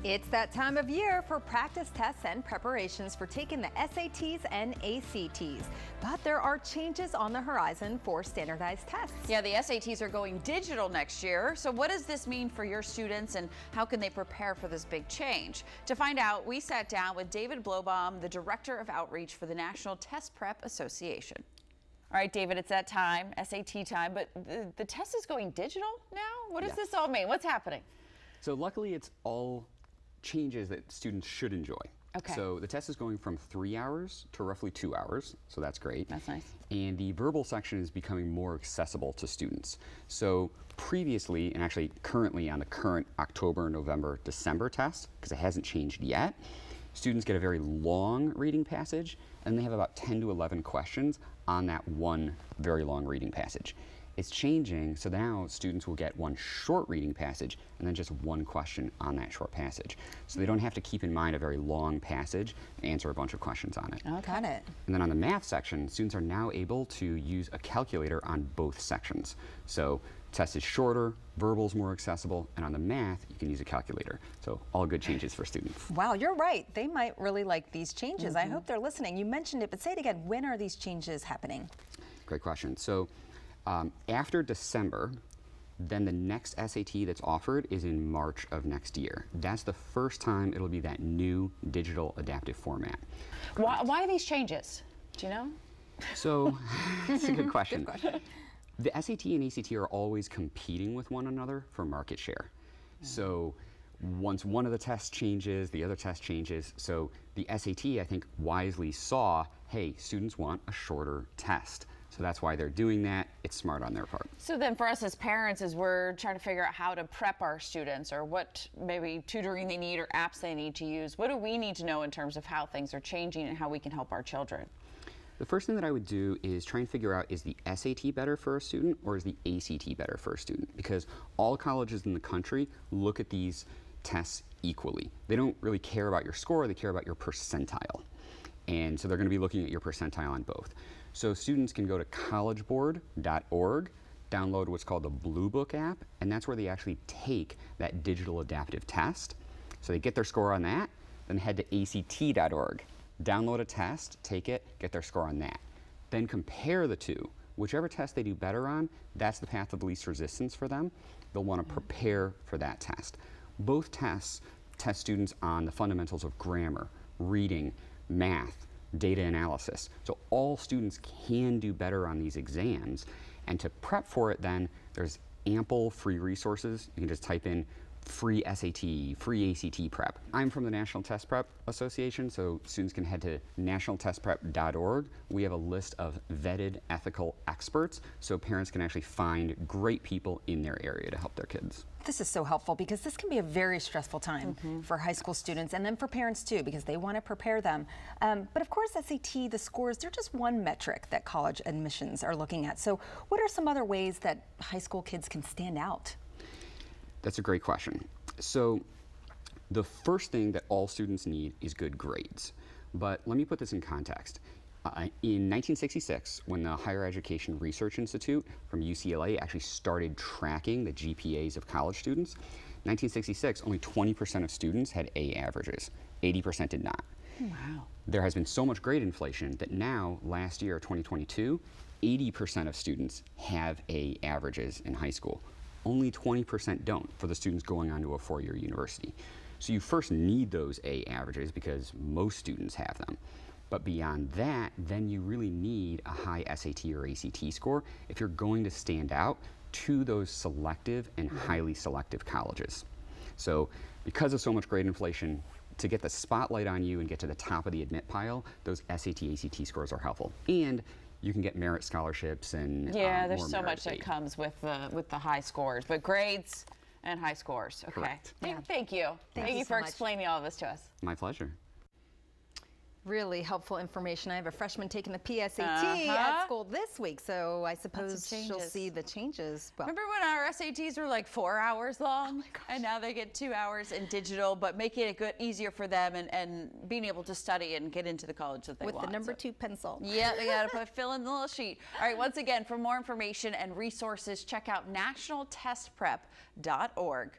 It's that time of year for practice tests and preparations for taking the SATs and ACTs. But there are changes on the horizon for standardized tests. Yeah, the SATs are going digital next year. So what does this mean for your students and how can they prepare for this big change? To find out, we sat down with David Blobaum, the Director of Outreach for the National Test Prep Association. All right, David, it's that time, SAT time, but the test is going digital now? What does this all mean? What's happening? So luckily, it's all changes that students should enjoy. Okay. So the test is going from 3 hours to roughly 2 hours, so that's great. That's nice. And the verbal section is becoming more accessible to students. So previously, and actually currently on the current October, November, December test, because it hasn't changed yet, students get a very long reading passage, and they have about 10 to 11 questions on that one very long reading passage. It's changing, so now students will get one short reading passage and then just one question on that short passage. So they don't have to keep in mind a very long passage and answer a bunch of questions on it. Oh, got it. And then on the math section, students are now able to use a calculator on both sections. So test is shorter, verbal's more accessible, and on the math, you can use a calculator. So all good changes for students. Wow, you're right. They might really like these changes. I hope they're listening. You mentioned it, but say it again. When are these changes happening? Great question. So after December, then the next SAT that's offered is in March of next year. That's the first time it'll be that new digital adaptive format. Why these changes? Do you know? So that's a good question. The SAT and ACT are always competing with one another for market share. So once one of the tests changes, the other test changes. So the SAT, I think, wisely saw, hey, students want a shorter test. So that's why they're doing that. It's smart on their part. So then for us as parents, as we're trying to figure out how to prep our students or what maybe tutoring they need or apps they need to use, what do we need to know in terms of how things are changing and how we can help our children? The first thing that I would do is try and figure out, is the SAT better for a student or is the ACT better for a student? Because all colleges in the country look at these tests equally. They don't really care about your score, they care about your percentile. And so they're going to be looking at your percentile on both. So students can go to collegeboard.org, download what's called the Blue Book app, and that's where they actually take that digital adaptive test. So they get their score on that, then head to ACT.org, download a test, take it, get their score on that. Then compare the two. Whichever test they do better on, that's the path of least resistance for them. They'll want to prepare for that test. Both tests test students on the fundamentals of grammar, reading, math, data analysis. So all students can do better on these exams. And to prep for it then, there's ample free resources. You can just type in free SAT, free ACT prep. I'm from the National Test Prep Association, so students can head to nationaltestprep.org. We have a list of vetted ethical experts, so parents can actually find great people in their area to help their kids. This is so helpful because this can be a very stressful time for high school students and then for parents too, because they want to prepare them. But of course, SAT, the scores, they're just one metric that college admissions are looking at. So what are some other ways that high school kids can stand out? That's a great question. So the first thing that all students need is good grades. But let me put this in context. In 1966, when the Higher Education Research Institute from UCLA actually started tracking the GPAs of college students, 1966, only 20% of students had A averages. 80% did not. Wow. There has been so much grade inflation that now, last year, 2022, 80% of students have A averages in high school. Only 20% don't for the students going on to a four-year university. So you first need those A averages because most students have them. But beyond that, then you really need a high SAT or ACT score if you're going to stand out to those selective and highly selective colleges. So because of so much grade inflation, to get the spotlight on you and get to the top of the admit pile, those SAT, ACT scores are helpful. And you can get merit scholarships and yeah, there's more so merit much that comes with the high scores, but grades and high scores. Okay. Correct. Yeah. Thank you. Thank you so for much. explaining all of this to us. My pleasure. Really helpful information. I have a freshman taking the PSAT at school this week, so I suppose she'll see the changes. Well, remember when our SATs were like 4 hours long? And now they get 2 hours in digital, but making it easier for them and being able to study and get into the college that they want. with the number 2 pencil. Yeah, they got to fill in the little sheet. All right, once again, for more information and resources, check out nationaltestprep.org.